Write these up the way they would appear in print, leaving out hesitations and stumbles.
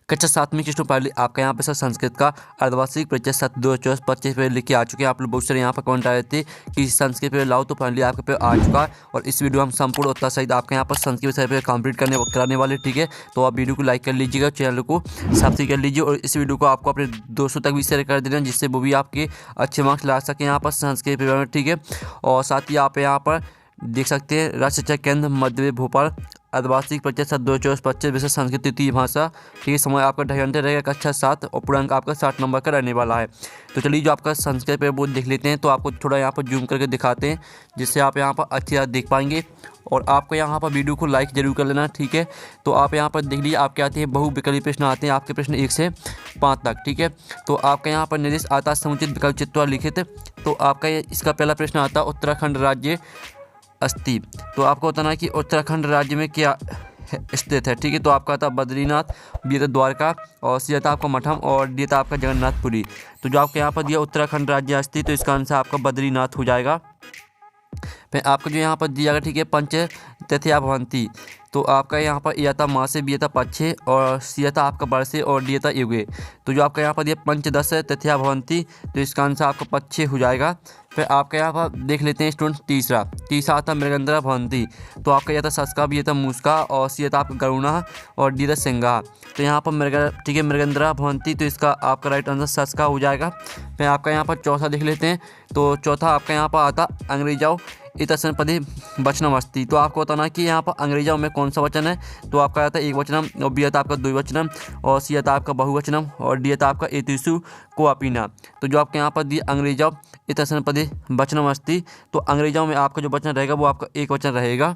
कक्षा 7वीं की स्टूडेंट पहले आपका यहाँ पे सर संस्कृत का अर्धवार्षिक परीक्षा 7/2/24/25 पे लिख के आ चुके हैं। आप लोग बहुत सारे यहाँ पर कमेंट आए थे कि संस्कृत पे लाओ, तो फाइनली आपके पे आ चुका है। और इस वीडियो हम संपूर्ण उत्तर सहित आपके यहाँ पर संस्कृत विषय पे कंप्लीट कराने वाले, ठीक है। तो आप वीडियो को लाइक कर लीजिएगा, चैनल को सब्सक्राइब कर लीजिए और इस वीडियो को आपको अपने दोस्तों तक भी शेयर कर देना, जिससे वो भी आपके अच्छे मार्क्स ला सकें यहाँ पर संस्कृत पेपर में, ठीक है। और साथ ही आप यहाँ पर देख सकते हैं राज्य शिक्षा केंद्र मध्य भोपाल अर्धवार्षिक परीक्षा 7/2/24/25 विषय संस्कृत तृतीय भाषा, ठीक है। समय आपका 2.5 घंटे रहेगा, कक्षा 7 और पूर्णांक आपका 60 नंबर का रहने वाला है। तो चलिए जो आपका संस्कृत पेपर वो देख लेते हैं। तो आपको थोड़ा यहाँ पर जूम करके दिखाते हैं, जिससे आप यहाँ पर अच्छी तरह देख पाएंगे। और आपको यहाँ पर वीडियो को लाइक जरूर कर लेना, ठीक है। तो आप यहाँ पर देख लीजिए, आपके आते हैं बहुविकल्पी प्रश्न आते हैं, आपके प्रश्न 1 से 5 तक, ठीक है। तो आपका यहाँ पर निर्देश आता है समुचित विकल्प चित्वा लिखित। तो आपका इसका पहला प्रश्न आता है उत्तराखंड राज्य अस्ति। तो आपको बताना है कि उत्तराखंड राज्य में क्या स्थित है, ठीक है। तो आपका था बद्रीनाथ, बी था द्वारका, और सी था आपका मठम, और डी था आपका जगन्नाथपुरी। तो जो आपके यहाँ पर दिया उत्तराखंड राज्य अस्ति, तो इसका आंसर आपका बद्रीनाथ हो जाएगा। फिर आपको जो यहाँ पर दिया गया, ठीक है, पंच तथ्या भवंती। तो आपका यहाँ पर ए था मासे, बी था पच्छे, और सी था आपका वर्षे, और डी था युगे। तो जो आपका यहाँ पर दिया पंचदश तथ्या भवंती, तो इसका आंसर आपका पच्छे हो जाएगा। फिर आपका यहाँ पर देख लेते हैं स्टूडेंट तीसरा आता मृगंधरा भवंती। तो आपका यह था सस्का, बी था मूसका, और सी था आपका गरुणा, और डी था सिंगा। तो यहाँ पर ठीक है मृगंधरा भवंती, तो इसका आपका राइट आंसर सस्का हो जाएगा। फिर आपका यहाँ पर चौथा देख लेते हैं। तो चौथा आपका यहाँ पर आता अंग्रेजाओं इतसन पदे वचनम अस्ति। तो आपको बताना कि यहाँ पर अंग्रेजों में कौन सा वचन है। तो आपका आता है एक वचनम, और बी आता आपका द्विवचनम, और सी आता आपका बहुवचनम, और डी आता आपका एतिषु को अपीना। तो जो आपके यहाँ पर दिए अंग्रेजों इतसन पदे वचनम अस्ति, तो अंग्रेजों में आपका जो वचन रहेगा वो आपका एक वचन रहेगा।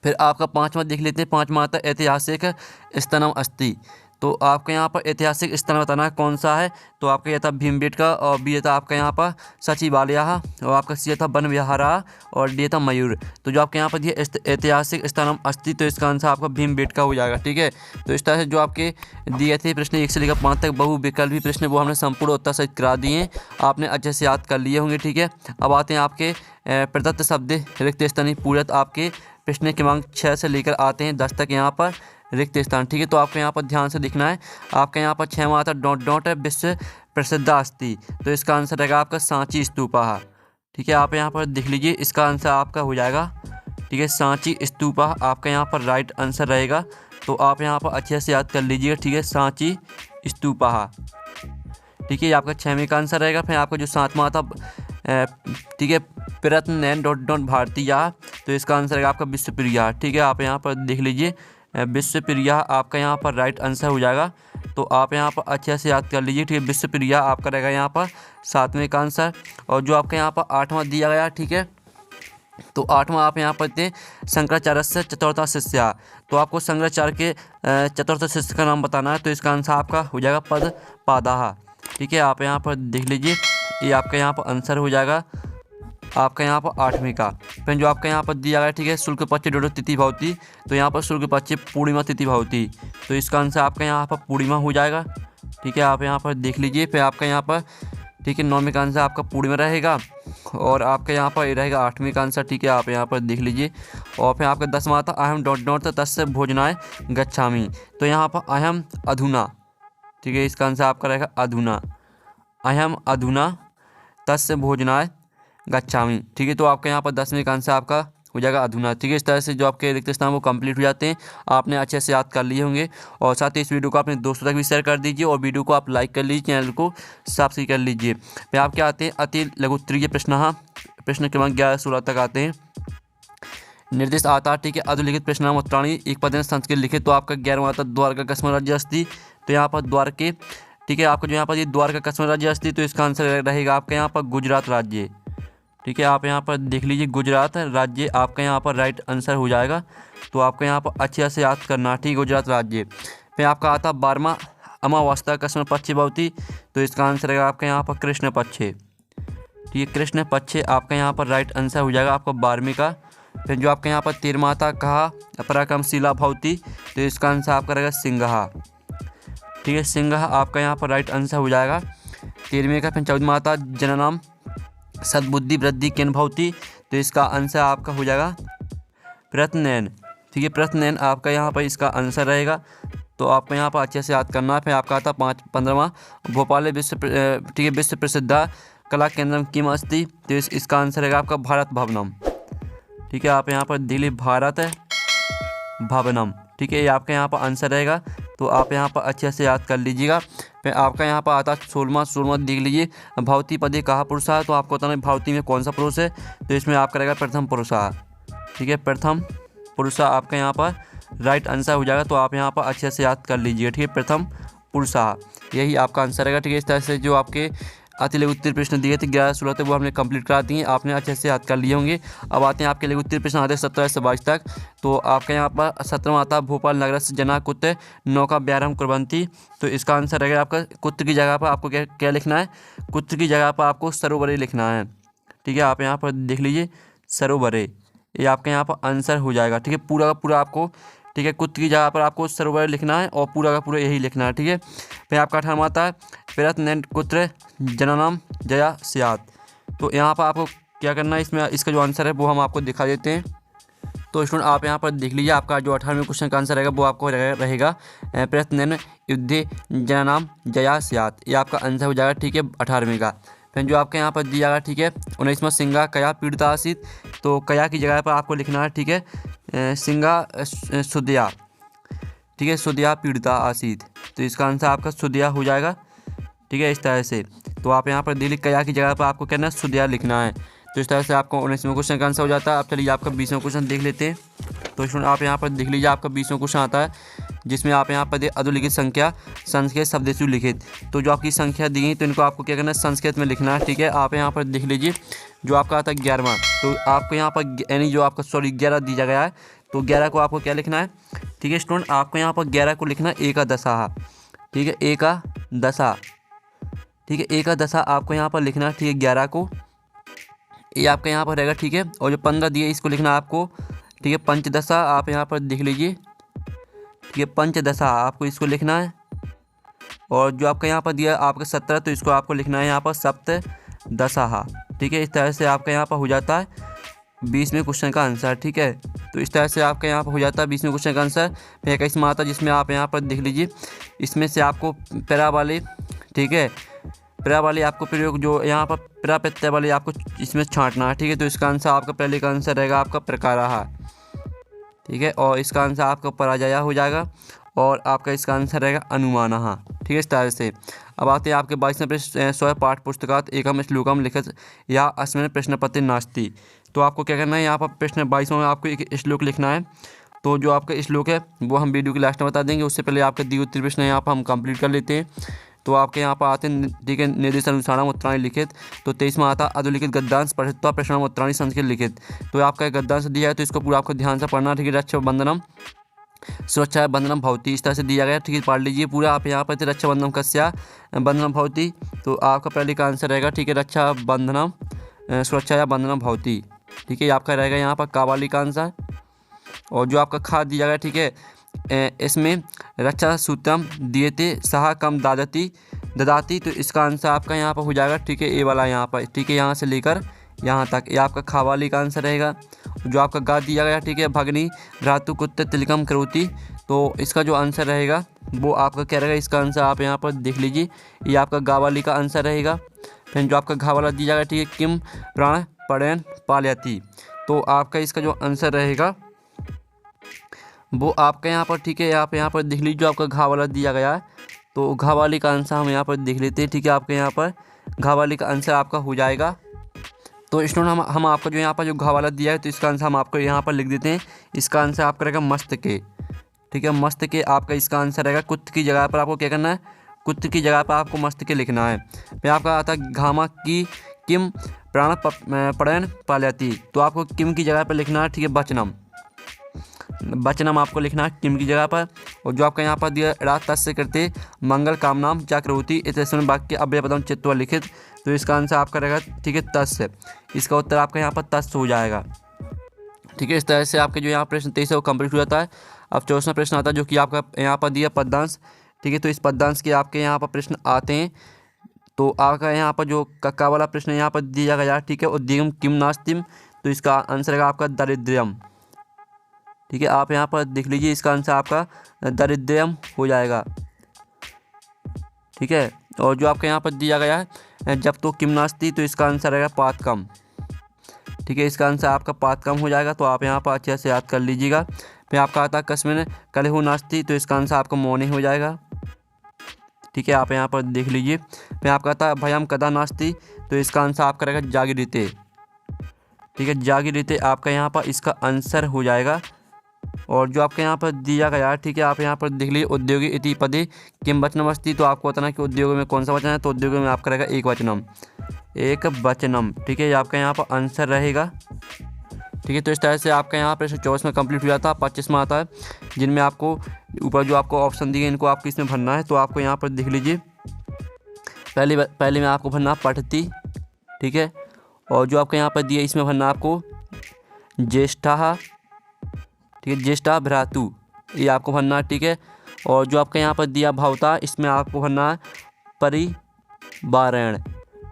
फिर आपका पाँचवा देख लेते हैं। पाँचवा आता है ऐतिहासिक स्तनम अस्ति। तो आपके यहाँ पर ऐतिहासिक स्थल बताना है कौन सा है। तो आपका यह था भीमबेटका, और बी था आपका यहाँ पर सचिवालय, और आपका सी था वन विहारा, और डी था मयूर। तो जो आपके यहाँ पर दिया ऐतिहासिक स्थानम अस्ति, तो इसका आंसर आपका भीमबेटका हो जाएगा, ठीक है। तो इस तरह से जो आपके दिए थे प्रश्न 1 से लेकर 5 तक बहुविकल्पी प्रश्न, वो हमने संपूर्ण उत्तर सहित करा दिए, आपने अच्छे से याद कर लिए होंगे, ठीक है। अब आते हैं आपके प्रदत्त शब्द रिक्त स्थानीय पूरक। आपके प्रश्न क्रमांक 6 से लेकर आते हैं 10 तक यहाँ पर रिक्त स्थान, ठीक है। तो आपको यहाँ पर ध्यान से दिखना है। आपका यहाँ पर 6वां आता डॉट विश्व प्रसिद्ध अस्ति। तो इसका आंसर रहेगा आपका सांची स्तूपा, ठीक है। आप यहाँ पर देख लीजिए, इसका आंसर आपका हो जाएगा, ठीक है, सांची स्तूपा आपका यहाँ पर राइट आंसर रहेगा। तो आप यहाँ पर अच्छे से याद कर लीजिएगा, ठीक है, सांची स्तूपा, ठीक है, ये आपका 6वें का आंसर रहेगा। फिर आपका जो 7वां आता ठीक है प्रत्ननैन डॉट भारतीय। तो इसका आंसर रहेगा आपका विश्वप्रिया, ठीक है। आप यहाँ पर देख लीजिए विश्वप्रिया आपका यहाँ पर राइट आंसर हो जाएगा। तो आप यहाँ पर अच्छे से याद कर लीजिए, ठीक है, विश्वप्रिया आपका रहेगा यहाँ पर 7वें का आंसर। और जो आपका यहाँ पर 8वां दिया गया, ठीक है, तो 8वां आप यहाँ पर थे शंकराचार्य से चतुर्थ शिष्य। तो आपको शंकराचार्य के चतुर्थ शिष्य का नाम बताना है। तो इसका आंसर आपका हो जाएगा पदपादाह, ठीक है। आप यहाँ पर देख लीजिए, ये आपका यहाँ पर आंसर हो जाएगा आपका यहाँ पर 8वें का। फिर जो आपका यहाँ पर दिया गया, ठीक है, शुक्ल पक्ष डोडो तिथि भवती। तो यहाँ पर शुक्ल पक्ष पूर्णिमा तिथि भवती। तो इसका आंसर आपका यहाँ पर पूर्णिमा हो जाएगा, ठीक है। आप यहाँ पर देख लीजिए। फिर आपका यहाँ पर, ठीक है, 9वें का आंसर आपका पूर्णिमा रहेगा, और आपका यहाँ पर रहेगा 8वें का आंसर, ठीक है। आप यहाँ पर देख लीजिए। और फिर आपका 10वां आता अहम डॉट तस्य भोजनाय गच्छामि। तो यहाँ पर अहम अधुना, ठीक है, इसका आंसर आपका रहेगा अधुना, अहम अधुना तस्य भोजनाय गच्छामि, ठीक है। तो आपका यहाँ पर 10वें का आंसर आपका हो जाएगा अधुना, ठीक है। इस तरह से जो आपके रिक्त स्थान वो कंप्लीट हो जाते हैं, आपने अच्छे से याद कर लिए होंगे। और साथ ही इस वीडियो को अपने दोस्तों तक भी शेयर कर दीजिए, और वीडियो को आप लाइक कर लीजिए, चैनल को सब्सक्राइब कर लीजिए। फिर आप क्या आते हैं अति लघुत्तरीय प्रश्न क्रमांक 11-16 तक आते हैं। निर्देश आता, ठीक है, अधोलिखित प्रश्नाम उत्तराणी एक पद संस्कृत लिखित। तो आपका 11वां आता द्वारका कस्म राज्य अस्ति। तो यहाँ पर द्वारके, ठीक है, आपको जो यहाँ पर ये द्वारका कस्म राज्य अस्ति। तो इसका आंसर रहेगा आपका यहाँ पर गुजरात राज्य, ठीक है। आप यहाँ पर देख लीजिए गुजरात राज्य आपका यहाँ पर राइट आंसर हो जाएगा। तो आपको यहाँ पर अच्छे से याद करना, ठीक, गुजरात राज्य। फिर आपका आता 12वां अमावस्या कस्म पक्षे भवती। तो इसका आंसर रहेगा आपका यहाँ पर कृष्ण पक्षे, ठीक है, कृष्ण पक्षे आपका यहाँ पर राइट आंसर हो जाएगा आपका 12वें का। फिर जो आपके यहाँ पर 13वां आता कहा पराक्रमशिला भवती। तो इसका आंसर आपका रहेगा सिंघा, ठीक है, सिंघा आपका यहाँ पर राइट आंसर हो जाएगा 13वें का। फिर 14वां आता जननाम सद्बुद्धि वृद्धि केन भवती। तो इसका आंसर आपका हो जाएगा प्रत्ननैन, ठीक है, प्रत्ननैन आपका यहाँ पर इसका आंसर रहेगा। तो आपको यहाँ पर अच्छे से याद करना है। फिर आपका आता 15वां भोपाल ठीक है विश्व प्रसिद्ध कला केंद्रम किम अस्ति, तो इसका आंसर रहेगा आपका भारत भवनम। ठीक है, आप यहाँ पर दिल्ली भारत भवनम, ठीक है, ये आपका यहाँ पर आंसर रहेगा। तो आप यहाँ पर अच्छे से याद कर लीजिएगा। फिर आपका यहाँ पर आता 16वां देख लीजिए, भवती पदे कहा पुरुषा, तो आपको बताना है भवती में कौन सा पुरुष है, तो इसमें आपका रहेगा प्रथम पुरुषा। ठीक है, प्रथम पुरुषा आपका यहाँ पर राइट आंसर हो जाएगा। तो आप यहाँ पर अच्छे से याद कर लीजिए। ठीक है, प्रथम पुरुषा यही आपका आंसर रहेगा। ठीक है, इस तरह से जो आपके अति लघु उत्तर प्रश्न दिए थे 11-16 थे वो हमने कंप्लीट करा दिए, आपने अच्छे से याद कर लिए होंगे। अब आते हैं आपके लघु उत्तर प्रश्न आते हैं 17 से 22 तक। तो आपका यहाँ पर 17वां आता है भोपाल नगर से जना कुत्ते नौका व्यारम कुर्वंती, तो इसका आंसर रहेगा आपका कुत्र की जगह पर आपको क्या लिखना है, कुत्र की जगह पर आपको सरोवरे लिखना है। ठीक है, आप यहाँ पर देख लीजिए सरोवरे, ये आपके यहाँ पर आंसर हो जाएगा। ठीक है, पूरा का पूरा आपको, ठीक है, कुत्र की जगह पर आपको सरोवर लिखना है और पूरा का पूरा यही लिखना है। ठीक है, फिर आपका 18वां आता है पेरत नैन कुत्र जननाम जया सियात, तो यहाँ पर आपको क्या करना है, इसमें इसका जो आंसर है वो हम आपको दिखा देते हैं। तो स्टूडेंट आप यहाँ पर देख लीजिए, आपका जो 18वें क्वेश्चन का आंसर रहेगा वो आपको रहेगा पेरत नैन युद्धे जननाम जया सियात, ये आपका आंसर हो जाएगा। ठीक है, 18वें का। फिर जो आपके यहाँ पर दिया जाएगा, ठीक है, 19वां सिंगा कया पीड़िता आसित, तो कया की जगह पर आपको लिखना है। ठीक है, सिंगा सुदिया, ठीक है, सुदिया पीड़िता आसित, तो इसका आंसर आपका सुदिया हो जाएगा। ठीक है, इस तरह से। तो आप यहाँ पर दिल्ली कया की जगह पर आपको कहना है सुदिया लिखना है। तो इस तरह से आपको 19वें क्वेश्चन का आंसर हो जाता है। अब चलिए आपका 20वां क्वेश्चन देख लेते हैं। तो स्टूडेंट आप यहाँ पर देख लीजिए, आपका 20वां क्वेश्चन आता है जिसमें आप यहाँ पर अधोलिखित संख्या संस्कृत शब्देशु लिखित, तो जो आपकी संख्या दी गई तो इनको आपको क्या करना है, संस्कृत में लिखना है। ठीक है, आप यहाँ पर देख लीजिए, जो आपका आता है 11वां, तो आपको यहाँ पर यानी जो आपका 11 दिया गया है, तो 11 को आपको क्या लिखना है। ठीक है स्टूडेंट, आपको यहाँ पर 11 को लिखना है एकादशा। ठीक है, एकादशा, ठीक है, एकादशा आपको यहाँ पर लिखना है। ठीक है, 11 को ये आपका यहाँ पर रहेगा। ठीक है, और जो 15 दिए इसको लिखना है आपको। ठीक है, पंचदशा आप यहाँ पर देख लीजिए। ठीक है, पंचदशा आपको इसको लिखना है। और जो आपका यहाँ पर दिया आपका 17, तो इसको आपको लिखना है यहाँ पर सप्तदशा। ठीक है, इस तरह से आपका यहाँ पर हो जाता है 20वें क्वेश्चन का आंसर। ठीक है, तो इस तरह से आपका यहाँ पर हो जाता है 20वें क्वेश्चन का आंसर। फिर 21वां आता है जिसमें आप यहाँ पर देख लीजिए, इसमें से आपको पैरा वाले, ठीक है, पैरा वाले आपको प्रयोग जो यहाँ पर पैरा प्रत्यय वाले आपको इसमें छांटना है। ठीक है, तो इसका आंसर आपका पहले का आंसर रहेगा आपका प्रकाराहा। ठीक है, और इसका आंसर आपका पराजया हो जाएगा और आपका इसका आंसर रहेगा अनुमानः। ठीक है, इस तरह से। अब आते हैं आपके 22वें प्रश्न, स्व पाठ पुस्तकात एकम श्लोकम लिखित या अस्मिन् प्रश्नपत्रे नास्ति, तो आपको क्या करना है, यहाँ पर प्रश्न 22वां में आपको एक श्लोक लिखना है। तो जो आपका श्लोक है वो हम वीडियो के लास्ट में बता देंगे, उससे पहले आपके दिए उत्तर प्रश्न यहाँ पर हम कंप्लीट कर लेते हैं। तो आपके यहाँ पर आते हैं, ठीक है, निर्देशानुसारम उत्तराणी लिखित, तो 23वां आता अधोलिखित गद्यांश पठित्वा प्रश्नम उत्तराणी संस्कृत लिखित, तो आपका गद्यांश दिया है तो इसको पूरा आपको ध्यान से पढ़ना। ठीक है, रक्षाबंधनम सुरक्षा बंधनम भवती, इस तरह से दिया गया। ठीक है, पढ़ लीजिए पूरा आप यहाँ पर। रक्षाबंधनम कस्या बंधनम भवती, तो आपका पहले का आंसर रहेगा। ठीक है, रक्षा बंधनम सुरक्षा या बंधनम भवती। ठीक है, आपका रहेगा यहाँ पर कावाली का आंसर। और जो आपका खा दिया गया, ठीक है, इसमें रक्षा सूत्रम दिएते सहा कम ददाती, तो इसका आंसर आपका यहाँ पर हो जाएगा। ठीक है, ए वाला यहाँ पर। ठीक है, यहाँ से लेकर यहाँ तक ये आपका खावाली का आंसर रहेगा। जो आपका गा दिया गया, ठीक है, भगनी भ्रातु कुत्ते तिलकम करोती, तो इसका जो आंसर रहेगा वो आपका क्या रहेगा, इसका आंसर आप यहाँ पर देख लीजिए, ये आपका गावाली का आंसर रहेगा। फिर जो आपका घावाला दिया जाएगा, ठीक है, किम प्राण पड़ैन पालयति, तो आपका इसका जो आंसर रहेगा वो आपका यहाँ पर, ठीक है, आप यहाँ पर देख लीजिए, जो आपका घावाला दिया गया है, तो घावाली का आंसर हम यहाँ पर देख लेते हैं। ठीक है, आपके यहाँ पर घावाली का आंसर आपका हो जाएगा। तो स्टूडेंट हम आपको जो यहाँ पर जो घावाला दिया है, तो इसका आंसर हम आपको यहाँ पर लिख देते हैं। इसका आंसर आपका रहेगा मस्तके। ठीक है, मस्तके आपका इसका आंसर रहेगा। कुत्त की जगह पर आपको क्या करना है, कुत्त की जगह पर आपको मस्तके लिखना है। फिर आपका आता है घामा की किम प्राण पड़ैन पालयति, तो आपको किम की जगह पर लिखना है। ठीक है, बचनम, बचनम आपको लिखना है किम की जगह पर। और जो आपका यहाँ पर दिया रात तस्य करते मंगल कामनाम जागृति इतने वाक्य अव्ययपदम चित्वा लिखित, तो इसका आंसर आपका रहेगा। ठीक है, तस्य, इसका उत्तर आपका यहाँ पर तस्य हो जाएगा। ठीक है, इस तरह से आपके जो यहाँ प्रश्न 23 है वो कंप्लीट हो जाता है। अब 24वां प्रश्न आता है जो कि आपका यहाँ पर दिया पद्यांश। ठीक है, तो इस पद्यांश के आपके यहाँ पर प्रश्न आते हैं। तो आपका यहाँ पर जो कक्का वाला प्रश्न यहाँ पर दिया गया, ठीक है, उद्यम किम नास्तिम, तो इसका आंसर रहेगा आपका दारिद्र्यम। ठीक है, आप यहाँ पर देख लीजिए, इसका आंसर आपका दरिद्रम हो जाएगा। ठीक है, और जो आपके यहाँ पर दिया गया है जब तो किम नास्ती, तो इसका आंसर रहेगा पातकम। ठीक है, इसका आंसर आपका पातकम हो जाएगा, तो आप यहाँ पर अच्छे से याद कर लीजिएगा। फिर आपका आता है कस्मिन कलहु नास्ती, तो इसका आंसर आपका मौनी हो जाएगा। ठीक है, आप यहाँ पर देख लीजिए। फिर आपका आता है भयम कदा नास्ती, तो इसका आंसर आपका रहेगा जागृते। ठीक है, जागृते आपका यहाँ पर इसका आंसर हो जाएगा। और जो आपके यहाँ पर दिया गया है, ठीक है, आप यहाँ पर देख लीजिए, उद्योगी इति पदे किम वचनमस्ति, तो आपको बताना कि उद्योग में कौन सा वचन है, तो उद्योग में आपका रहेगा एक वचनम, एक वचनम। ठीक है, ये आपका यहाँ पर आंसर रहेगा। ठीक है, तो इस तरह से आपका यहाँ पर 24 में कंप्लीट हो जाता है। 25 में आता है, जिनमें आपको ऊपर जो आपको ऑप्शन दिए इनको आपको इसमें भरना है। तो आपको यहाँ पर देख लीजिए, पहले में आपको भरना पठती। ठीक है, और जो आपके यहाँ पर दिए इसमें भरना आपको ज्येष्ठा। ठीक है, ज्येष्ठा भ्रातु, ये आपको भरना है। ठीक है, और जो आपके यहाँ पर दिया भावता, इसमें आपको भरना है परिवारण।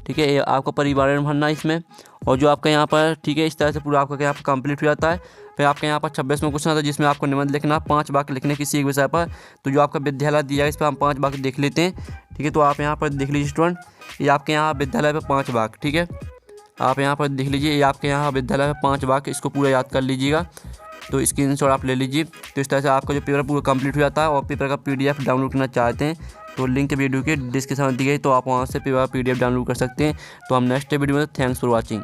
ठीक है, ये आपको परिवारण भरना है इसमें। और जो आपका यहाँ पर, ठीक है, इस तरह से पूरा आपका यहाँ पर कंप्लीट हो जाता है। फिर आपके यहाँ पर 26 में क्वेश्चन आता है, जिसमें आपको निबंध लिखना 5 वाक्य लिखने किसी एक विषय पर। तो जो आपका विद्यालय दिया है, इस पर हम 5 वाक्य देख लेते हैं। ठीक है, तो आप यहाँ पर देख लीजिए स्टूडेंट, ये आपके यहाँ विद्यालय पर 5 वाक्य। ठीक है, आप यहाँ पर देख लीजिए, ये आपके यहाँ विद्यालय पर 5 वाक्य, इसको पूरा याद कर लीजिएगा। तो स्क्रीनशॉट आप ले लीजिए। तो इस तरह से आपका जो पेपर पूरा कंप्लीट हो जाता है। और पेपर का PDF डाउनलोड करना चाहते हैं तो लिंक वीडियो के डिस्क्रिप्शन में दी गई, तो आप वहाँ से पेपर PDF डाउनलोड कर सकते हैं। तो हम नेक्स्ट वीडियो में, थैंक्स फॉर वॉचिंग।